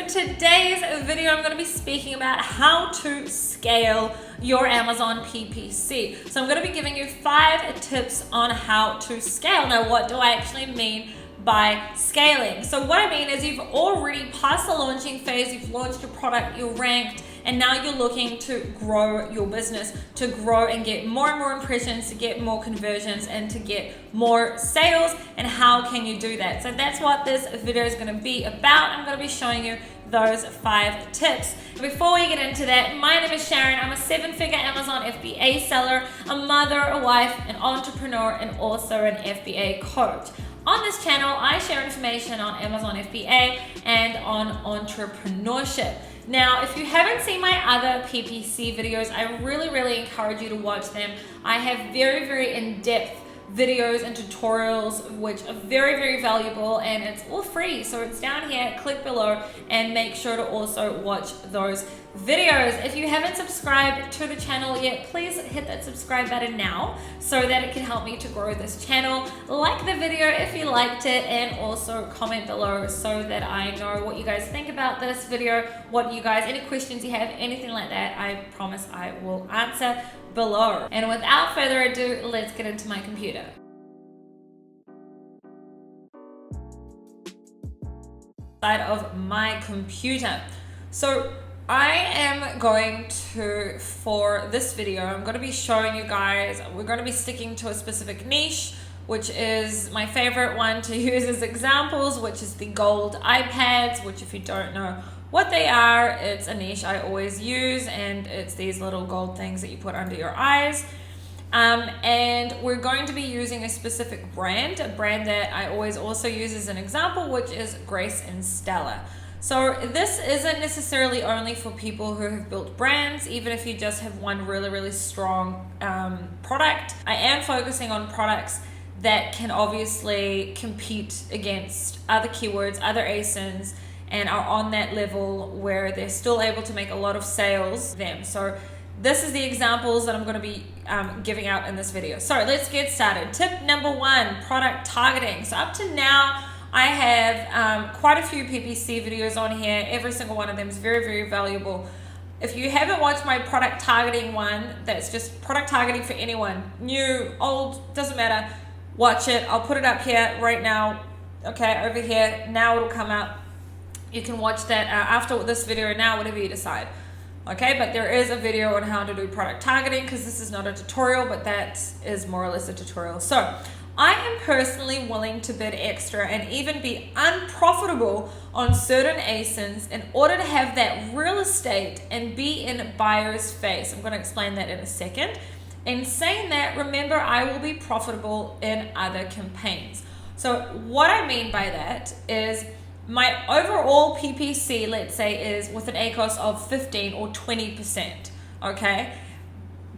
in today's video, I'm going to be speaking about how to scale your Amazon PPC. So I'm going to be giving you 5 tips on how to scale. Now, what do I actually mean by scaling? So what I mean is you've already passed the launching phase, you've launched your product, you're ranked, and now you're looking to grow your business, to grow and get more and more impressions, to get more conversions, and to get more sales. And how can you do that? So that's what this video is going to be about. I'm going to be showing you those 5 tips. Before we get into that, my name is Sharon. I'm a 7-figure Amazon FBA seller, a mother, a wife, an entrepreneur, and also an FBA coach. On this channel, I share information on Amazon FBA and on entrepreneurship. Now, if you haven't seen my other PPC videos, I really encourage you to watch them. I have very in-depth videos and tutorials which are very valuable, and it's all free. So it's down here, click below, and make sure to also watch those videos. If you haven't subscribed to the channel yet, please hit that subscribe button now so that it can help me to grow this channel. Like the video if you liked it, and also comment below so that I know what you guys think about this video, any questions you have, anything like that. I promise I will answer below. And without further ado, let's get into my computer. Side of my computer. So I am going to, for this video, I'm going to be showing you guys, we're going to be sticking to a specific niche, which is my favorite one to use as examples, which is the gold iPads, which if you don't know what they are, it's a niche I always use, and it's these little gold things that you put under your eyes. And we're going to be using a specific brand, a brand that I always also use as an example, which is Grace and Stella. So this isn't necessarily only for people who have built brands, even if you just have one really strong product. I am focusing on products that can obviously compete against other keywords, other ASINs, and are on that level where they're still able to make a lot of sales them. So this is the examples that I'm going to be giving out in this video. So let's get started. Tip number 1, product targeting. So up to now, I have quite a few PPC videos on here. Every single one of them is very valuable. If you haven't watched my product targeting one, that's just product targeting for anyone, new, old, doesn't matter, watch it. I'll put it up here right now. Okay, over here, now it'll come up. You can watch that after this video now, whatever you decide. Okay, but there is a video on how to do product targeting, because this is not a tutorial, but that is more or less a tutorial. So I am personally willing to bid extra and even be unprofitable on certain ASINs in order to have that real estate and be in buyer's face. I'm going to explain that in a second. In saying that, remember, I will be profitable in other campaigns. So what I mean by that is my overall PPC, let's say, is with an ACOS of 15 or 20%, okay?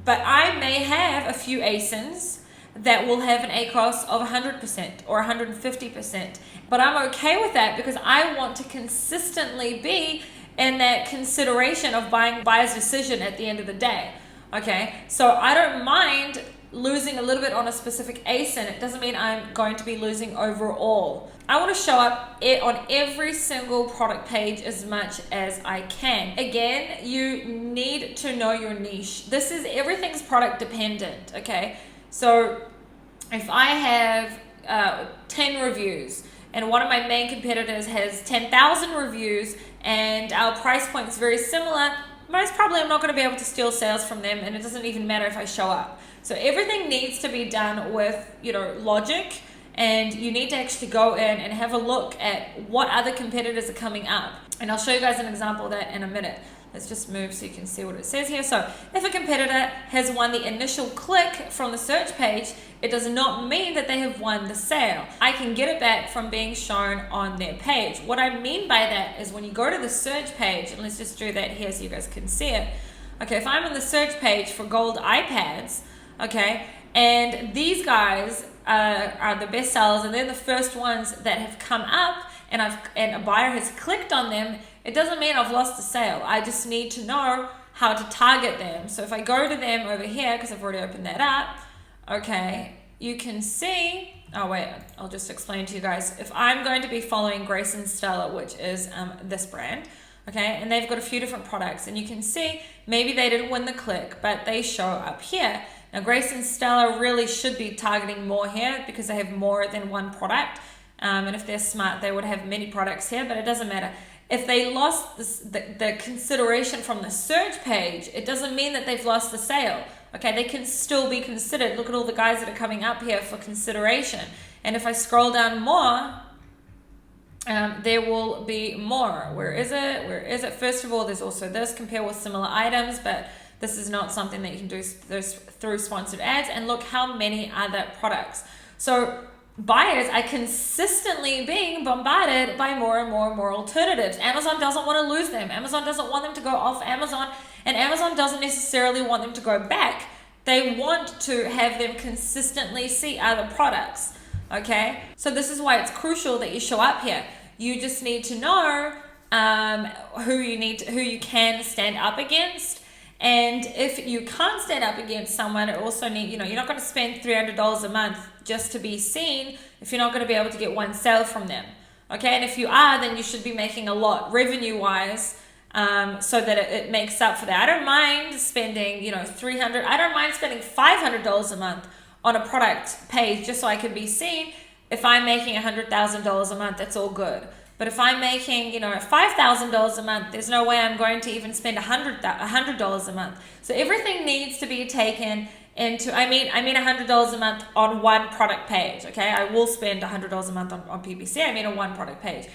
But I may have a few ASINs that will have an ACOS of 100% or 150%. But I'm okay with that because I want to consistently be in that consideration of buyer's decision at the end of the day, okay? So I don't mind losing a little bit on a specific ASIN. It doesn't mean I'm going to be losing overall. I want to show up on every single product page as much as I can. Again, you need to know your niche. Everything's product dependent, okay? So if I have 10 reviews and one of my main competitors has 10,000 reviews and our price point is very similar, most probably I'm not going to be able to steal sales from them, and it doesn't even matter if I show up. So everything needs to be done with, logic, and you need to actually go in and have a look at what other competitors are coming up. And I'll show you guys an example of that in a minute. Let's just move so you can see what it says here. So if a competitor has won the initial click from the search page, it does not mean that they have won the sale. I can get it back from being shown on their page. What I mean by that is when you go to the search page, and let's just do that here so you guys can see it. Okay, if I'm on the search page for gold iPads, okay, and these guys are the best sellers, and they're the first ones that have come up, and a buyer has clicked on them, it doesn't mean I've lost the sale. I just need to know how to target them. So if I go to them over here, because I've already opened that up, okay, you can see, oh wait, I'll just explain to you guys. If I'm going to be following Grace and Stella, which is this brand, okay, and they've got a few different products, and you can see maybe they didn't win the click, but they show up here. Now Grace and Stella really should be targeting more here because they have more than one product, and if they're smart they would have many products here, but it doesn't matter. If they lost the consideration from the search page, it doesn't mean that they've lost the sale. Okay, they can still be considered. Look at all the guys that are coming up here for consideration. And if I scroll down more, there will be more. Where is it? Where is it? First of all, there's also this, compare with similar items, but this is not something that you can do through sponsored ads. And look how many other products. So buyers are consistently being bombarded by more and more and more alternatives. Amazon doesn't want to lose them. Amazon doesn't want them to go off Amazon, and Amazon doesn't necessarily want them to go back. They want to have them consistently see other products. Okay, so this is why it's crucial that you show up here. You just need to know who you can stand up against. And if you can't stand up against someone, it also need, you're not going to spend $300 a month just to be seen if you're not going to be able to get one sale from them. Okay, and if you are, then you should be making a lot revenue wise, so that it makes up for that. I don't mind spending, $300. I don't mind spending $500 a month on a product page just so I can be seen. If I'm making $100,000 a month, that's all good. But if I'm making, $5,000 a month, there's no way I'm going to even spend $100 a month. So everything needs to be taken into, I mean $100 a month on one product page, okay? I will spend $100 a month on PPC, I mean on one product page.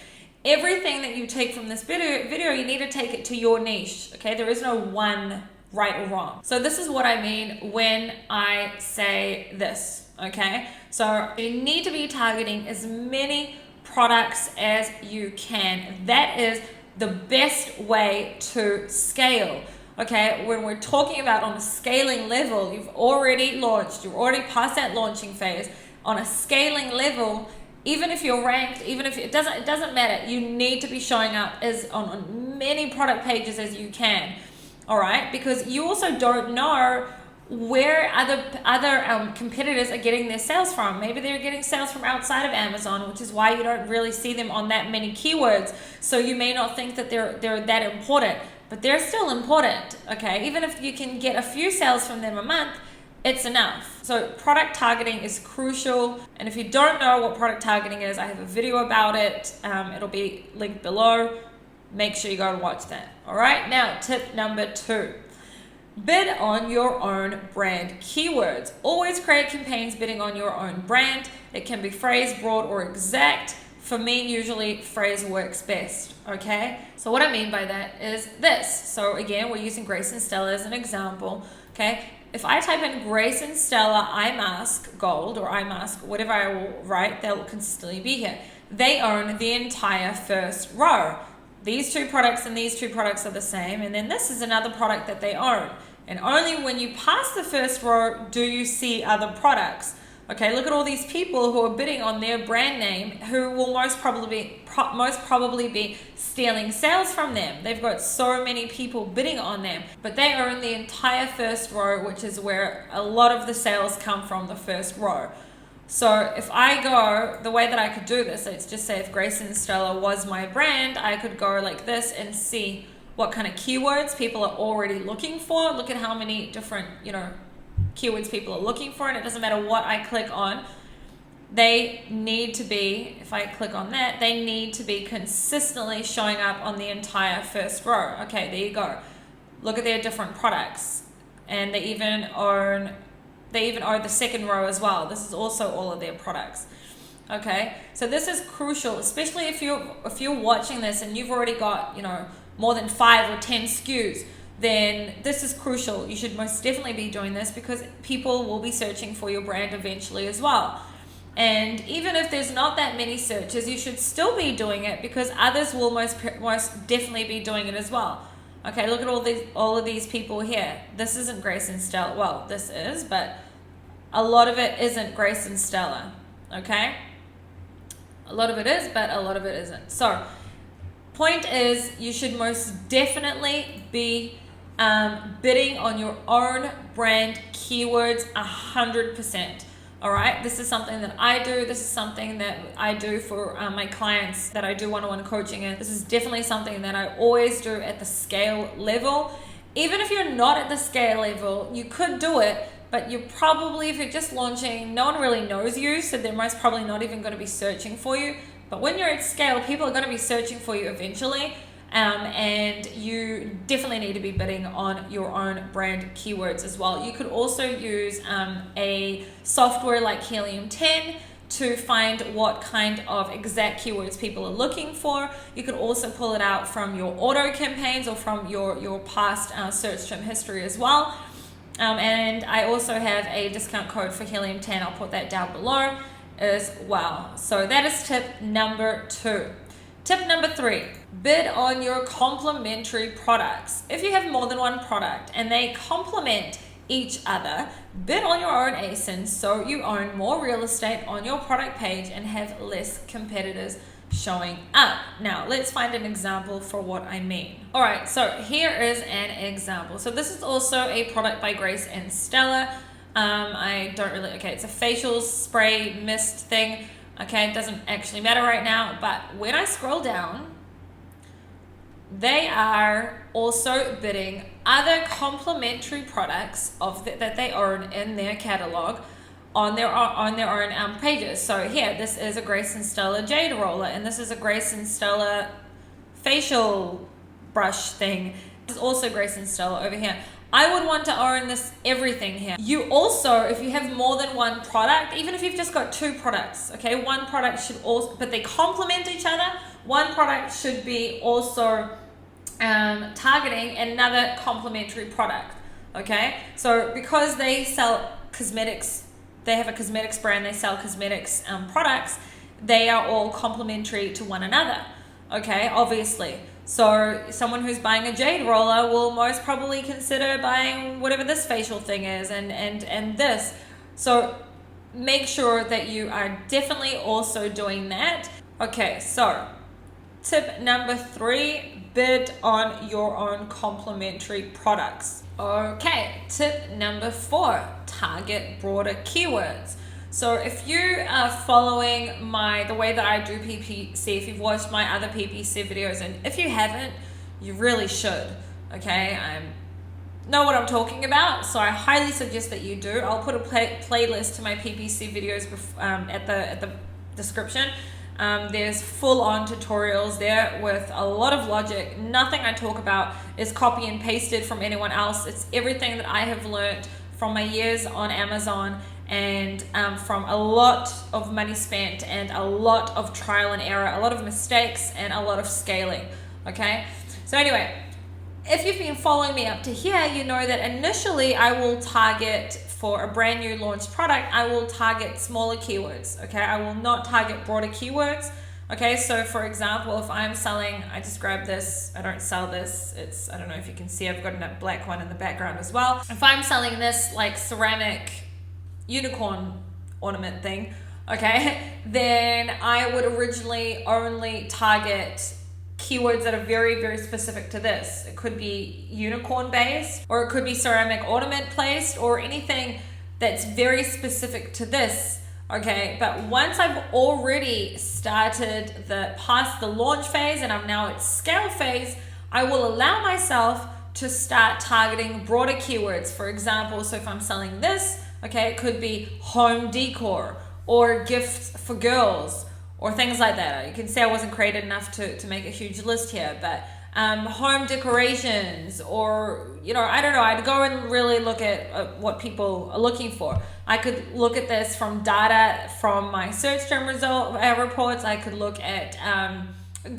Everything that you take from this video, you need to take it to your niche, okay? There is no one right or wrong. So this is what I mean when I say this, okay? So you need to be targeting as many products as you can. That is the best way to scale. Okay, when we're talking about on a scaling level, you've already launched, you're already past that launching phase. On a scaling level, even if you're ranked, even if it doesn't matter, you need to be showing up as on many product pages as you can. All right, because you also don't know where other competitors are getting their sales from. Maybe they're getting sales from outside of Amazon, which is why you don't really see them on that many keywords. So you may not think that they're that important, but they're still important, okay? Even if you can get a few sales from them a month, it's enough. So product targeting is crucial. And if you don't know what product targeting is, I have a video about it. It'll be linked below. Make sure you go and watch that. All right, now tip number 2. Bid on your own brand keywords. Always create campaigns bidding on your own brand. It can be phrase, broad, or exact. For me, usually phrase works best, okay? So what I mean by that is this. So again, we're using Grace and Stella as an example, okay? If I type in Grace and Stella eye mask gold or eye mask, whatever I will write, they'll consistently be here. They own the entire first row. These two products and these two products are the same, and then this is another product that they own. And only when you pass the first row do you see other products. Okay, look at all these people who are bidding on their brand name who will most probably be stealing sales from them. They've got so many people bidding on them, but they own the entire first row, which is where a lot of the sales come from, the first row. So if I go, the way that I could do this, let's just say if Grace and Stella was my brand, I could go like this and see what kind of keywords people are already looking for. Look at how many different, keywords people are looking for, and it doesn't matter what I click on. They need to be, if I click on that, they need to be consistently showing up on the entire first row. Okay, there you go. Look at their different products. And they even own the second row as well. This is also all of their products. Okay, so this is crucial, especially if you're watching this and you've already got, more than 5 or 10 SKUs, then this is crucial. You should most definitely be doing this because people will be searching for your brand eventually as well. And even if there's not that many searches, you should still be doing it because others will most definitely be doing it as well. Okay, look at all of these people here. This isn't Grace and Stella. Well, this is, but a lot of it isn't Grace and Stella. Okay? A lot of it is, but a lot of it isn't. So, point is, you should most definitely be bidding on your own brand keywords 100%. All right, this is something that I do. This is something that I do for my clients that I do one-on-one coaching in. This is definitely something that I always do at the scale level. Even if you're not at the scale level, you could do it, but you probably, if you're just launching, no one really knows you, so they're most probably not even going to be searching for you. But when you're at scale, people are going to be searching for you eventually. And you definitely need to be bidding on your own brand keywords as well. You could also use a software like HELIUM 10 to find what kind of exact keywords people are looking for. You could also pull it out from your auto campaigns or from your past search term history as well. And I also have a discount code for HELIUM 10. I'll put that down below as well. So that is tip number 2. Tip number 3, bid on your complementary products. If you have more than one product and they complement each other, bid on your own ASINs so you own more real estate on your product page and have less competitors showing up. Now, let's find an example for what I mean. All right, so here is an example. So this is also a product by Grace and Stella. It's a facial spray mist thing. Okay, it doesn't actually matter right now, but when I scroll down, they are also bidding other complementary products that they own in their catalog on their own pages. So here, this is a Grace and Stella Jade Roller, and this is a Grace and Stella facial brush thing. This is also Grace and Stella over here. I would want to own everything here. You also, if you have more than one product, even if you've just got 2 products, okay, one product should also, but they complement each other, one product should be also targeting another complementary product, okay? So because they sell cosmetics, they have a cosmetics brand, they sell cosmetics products, they are all complementary to one another, okay, obviously. So someone who's buying a jade roller will most probably consider buying whatever this facial thing is and this. So make sure that you are definitely also doing that. Okay, so tip number 3, bid on your own complementary products. Okay, tip number 4, target broader keywords. So if you are following the way that I do PPC, if you've watched my other PPC videos, and if you haven't, you really should, okay? I know what I'm talking about, so I highly suggest that you do. I'll put a playlist to my PPC videos at the description. There's full-on tutorials there with a lot of logic. Nothing I talk about is copy and pasted from anyone else. It's everything that I have learned from my years on Amazon and from a lot of money spent and a lot of trial and error, a lot of mistakes and a lot of scaling, okay? So anyway, if you've been following me up to here, you know that initially I will target, for a brand new launched product, I will target smaller keywords, okay? I will not target broader keywords, okay? So for example, if I'm selling, I just grabbed this, I don't sell this, I don't know if you can see, I've got a black one in the background as well. If I'm selling this like ceramic unicorn ornament thing, okay, then I would originally only target keywords that are very, very specific to this. It could be unicorn based, or it could be ceramic ornament placed, or anything that's very specific to this, okay? But once I've already started past the launch phase and I'm now at scale phase, I will allow myself to start targeting broader keywords. For example, so if I'm selling this, okay, it could be home decor or gifts for girls or things like that. You can see I wasn't creative enough to make a huge list here, but home decorations, or, you know, I don't know, I'd go and really look at what people are looking for. I could look at this from data from my search term reports. I could look at,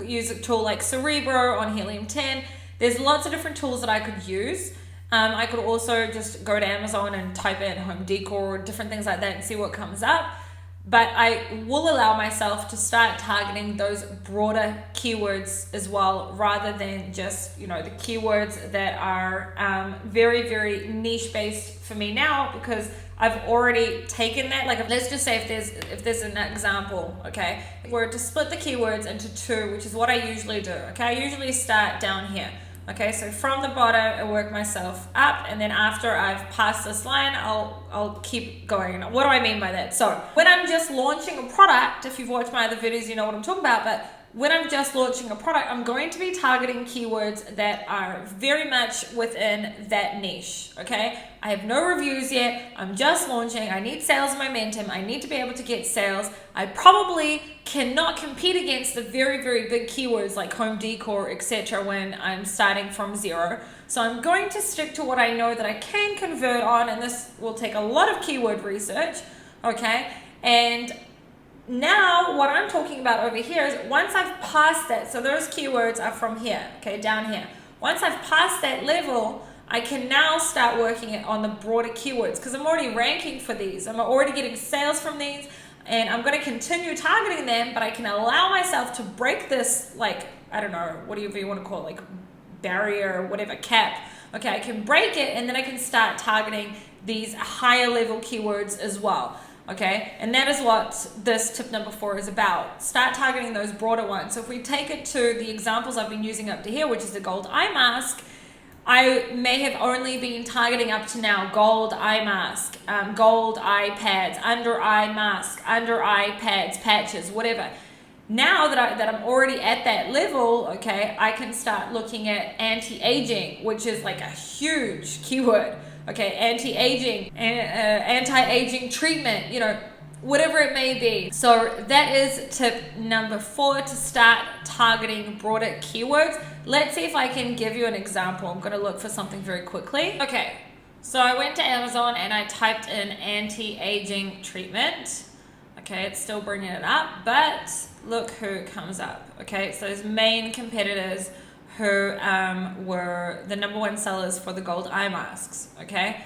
use a tool like Cerebro on HELIUM 10. There's lots of different tools that I could use. I could also just go to Amazon and type in home decor or different things like that and see what comes up. But I will allow myself to start targeting those broader keywords as well, rather than just, you know, the keywords that are very, very niche based for me now, because I've already taken that. Like, let's just say if there's an example, okay, were to split the keywords into 2, which is what I usually do, okay? I usually start down here Okay, so from the bottom, I work myself up, and then after I've passed this line, I'll keep going. What do I mean by that? So when I'm just launching a product, if you've watched my other videos, you know what I'm talking about, but when I'm just launching a product, I'm going to be targeting keywords that are very much within that niche, okay? I have no reviews yet. I'm just launching. I need sales momentum. I need to be able to get sales. I probably cannot compete against the very, very big keywords like home decor, etc. when I'm starting from zero. So I'm going to stick to what I know that I can convert on, and this will take a lot of keyword research, okay? And now what I'm talking about over here is once I've passed that, so those keywords are from here, okay, down here. Once I've passed that level, I can now start working on the broader keywords because I'm already ranking for these. I'm already getting sales from these, and I'm going to continue targeting them, but I can allow myself to break this, like, I don't know, whatever you want to call it, like barrier or whatever, cap. Okay, I can break it, and then I can start targeting these higher level keywords as well. Okay, and that is what this tip number 4 is about. Start targeting those broader ones. So if we take it to the examples I've been using up to here, which is the gold eye mask, I may have only been targeting up to now gold eye mask, gold eye pads, under eye mask, under eye pads, patches, whatever. Now that I'm already at that level, okay, I can start looking at anti-aging, which is like a huge keyword. Okay, anti-aging, anti-aging treatment, you know, whatever it may be. So that is tip number 4, to start targeting broader keywords. Let's see if I can give you an example. I'm going to look for something very quickly. Okay, so I went to Amazon and I typed in anti-aging treatment. Okay, it's still bringing it up, but look who comes up. Okay, so those main competitors who were the #1 sellers for the gold eye masks, okay?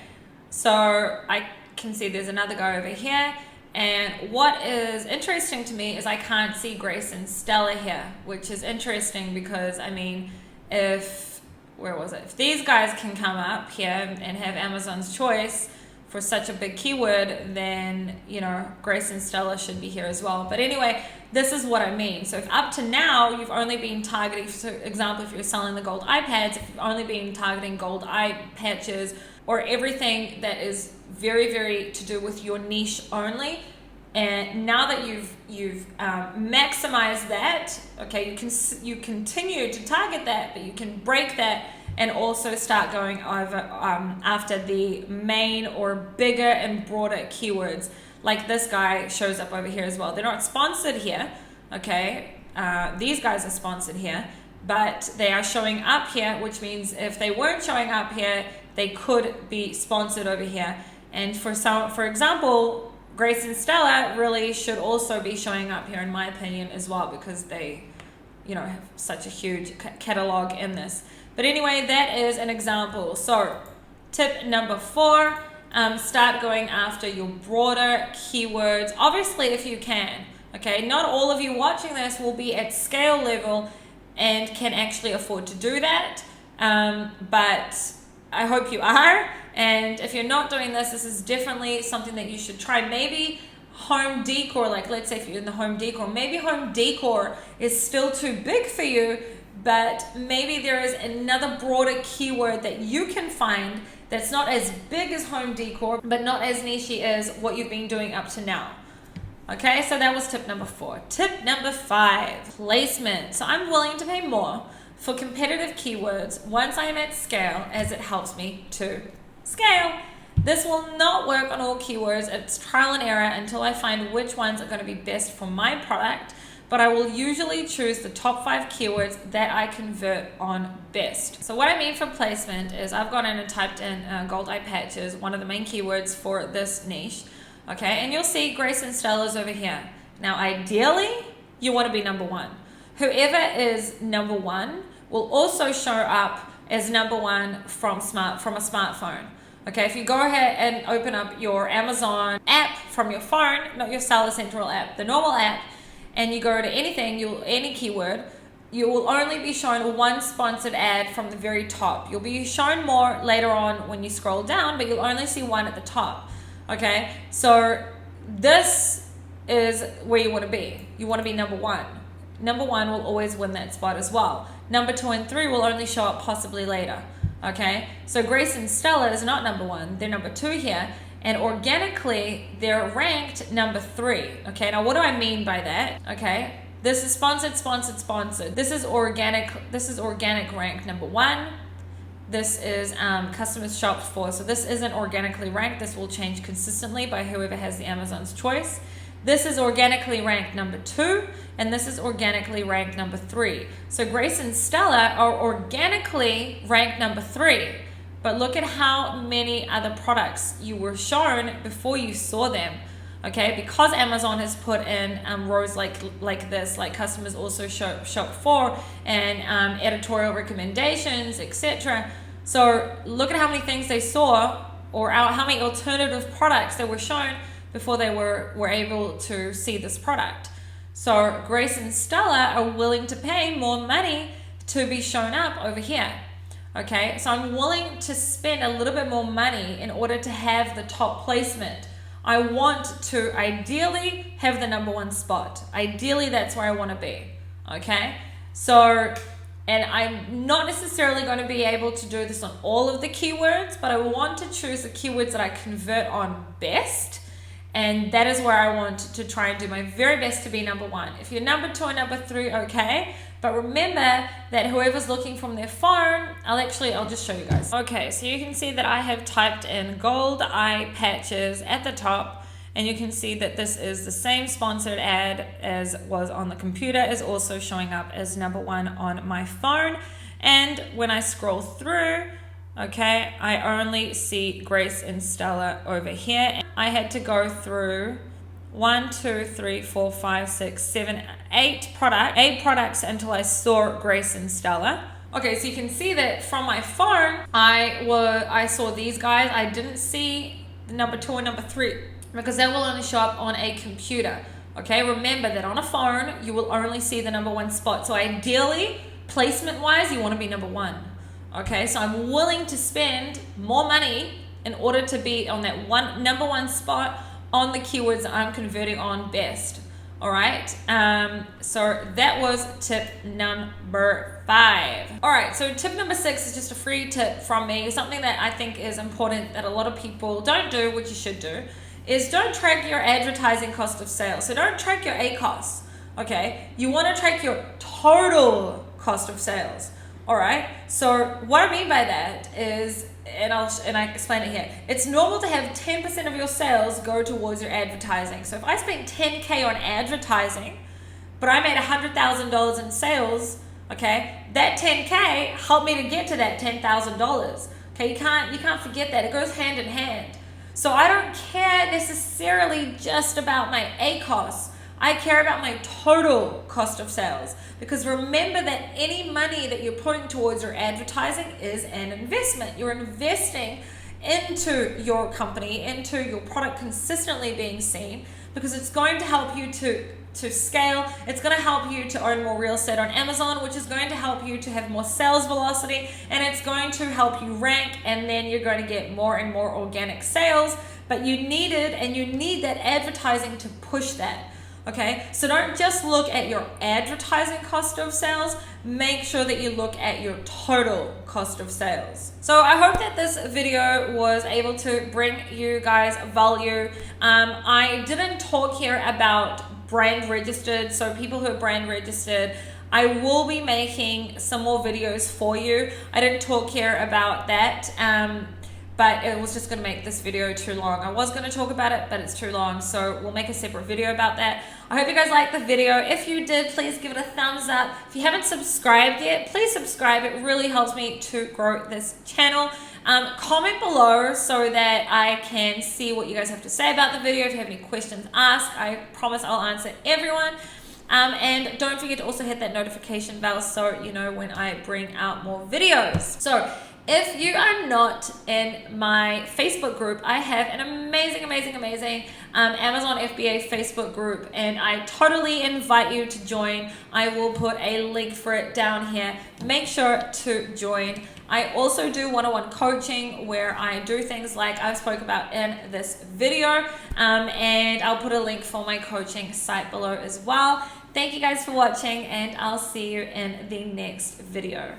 So I can see there's another guy over here, and what is interesting to me is I can't see Grace and Stella here, which is interesting because, I mean, if these guys can come up here and have Amazon's choice for such a big keyword, then, you know, Grace and Stella should be here as well. But anyway, this is what I mean. So if up to now you've only been targeting, for example, if you're selling the gold eye pads, if you've only been targeting gold eye patches or everything that is very, very to do with your niche only, and now that you've maximized that, okay, you continue to target that, but you can break that and also start going over after the main or bigger and broader keywords. Like this guy shows up over here as well. They're not sponsored here, okay? These guys are sponsored here, but they are showing up here, which means if they weren't showing up here, they could be sponsored over here. And for example, Grace and Stella really should also be showing up here in my opinion as well, because they, you know, have such a huge catalog in this. But anyway, that is an example. So tip number 4, start going after your broader keywords, obviously if you can. Okay, not all of you watching this will be at scale level and can actually afford to do that, but I hope you are. And if you're not doing this, this is definitely something that you should try. Maybe home decor, like let's say if you're in the home decor, maybe home decor is still too big for you, but maybe there is another broader keyword that you can find that's not as big as home decor, but not as niche as what you've been doing up to now. Okay, so that was tip number 4. Tip number 5, placement. So I'm willing to pay more for competitive keywords once I am at scale, as it helps me to scale. This will not work on all keywords. It's trial and error until I find which ones are going to be best for my product, but I will usually choose the top 5 keywords that I convert on best. So what I mean for placement is I've gone in and typed in gold eye patches, one of the main keywords for this niche. Okay, and you'll see Grace and Stella's over here. Now ideally, you want to be #1. Whoever is #1 will also show up as #1 from a smartphone. Okay, if you go ahead and open up your Amazon app from your phone, not your Seller Central app, the normal app, and you go to anything, any keyword, you will only be shown one sponsored ad from the very top. You'll be shown more later on when you scroll down, but you'll only see one at the top. Okay, so this is where you want to be. You want to be #1. #1 will always win that spot as well. Number 2 and 3 will only show up possibly later. Okay, so Grace and Stella is not number 1, they're number 2 here, and organically they're ranked number 3. Okay, now what do I mean by that? Okay, this is sponsored. This is organic ranked number 1. This is customers shopped for. So this isn't organically ranked. This will change consistently by whoever has the Amazon's choice. This is organically ranked number 2, and this is organically ranked number 3. So Grace and Stella are organically ranked number 3, but look at how many other products you were shown before you saw them. Okay, because Amazon has put in rows like this, like customers also shop for, and editorial recommendations, etc. So look at how many things they saw, or how many alternative products that were shown before they were able to see this product. So Grace and Stella are willing to pay more money to be shown up over here. Okay, so I'm willing to spend a little bit more money in order to have the top placement. I want to ideally have the number 1 spot. Ideally, that's where I want to be. Okay, so, and I'm not necessarily going to be able to do this on all of the keywords, but I want to choose the keywords that I convert on best. And that is where I want to try and do my very best to be number 1. If you're number 2 and number 3, okay. But remember that whoever's looking from their phone, I'll just show you guys. Okay, so you can see that I have typed in gold eye patches at the top, and you can see that this is the same sponsored ad as was on the computer, is also showing up as number 1 on my phone. And when I scroll through, okay, I only see Grace and Stella over here. I had to go through 1, 2, 3, 4, 5, 6, 7, 8 products until I saw Grace and Stella. Okay, so you can see that from my phone, I saw these guys. I didn't see the number 2 and number 3 because that will only show up on a computer. Okay, remember that on a phone, you will only see the number 1 spot. So ideally, placement-wise, you want to be number 1. Okay, so I'm willing to spend more money in order to be on that number 1 spot on the keywords that I'm converting on best. All right, so that was tip number 5. All right, so tip number 6 is just a free tip from me. Something that I think is important that a lot of people don't do, which you should do, is don't track your advertising cost of sales. So don't track your ACoS, okay? You want to track your total cost of sales. All right, so what I mean by that is, and I explain it here, it's normal to have 10% of your sales go towards your advertising. So if I spent 10K on advertising, but I made $100,000 in sales, okay, that 10K helped me to get to that $10,000. Okay, you can't forget that. It goes hand in hand. So I don't care necessarily just about my ACoS. I care about my total cost of sales, because remember that any money that you're putting towards your advertising is an investment. You're investing into your company, into your product consistently being seen, because it's going to help you to scale. It's going to help you to own more real estate on Amazon, which is going to help you to have more sales velocity, and it's going to help you rank, and then you're going to get more and more organic sales. But you need that advertising to push that. Okay, so don't just look at your advertising cost of sales, make sure that you look at your total cost of sales. So I hope that this video was able to bring you guys value. I didn't talk here about brand registered, so people who are brand registered, I will be making some more videos for you. I didn't talk here about that. But it was just going to make this video too long. I was going to talk about it, but it's too long, so we'll make a separate video about that. I hope you guys liked the video. If you did, please give it a thumbs up. If you haven't subscribed yet, please subscribe. It really helps me to grow this channel. Comment below so that I can see what you guys have to say about the video. If you have any questions, ask. I promise I'll answer everyone. And don't forget to also hit that notification bell so you know when I bring out more videos. So if you are not in my Facebook group, I have an amazing Amazon FBA Facebook group, and I totally invite you to join. I will put a link for it down here. Make sure to join. I also do one-on-one coaching where I do things like I spoke about in this video, and I'll put a link for my coaching site below as well. Thank you guys for watching, and I'll see you in the next video.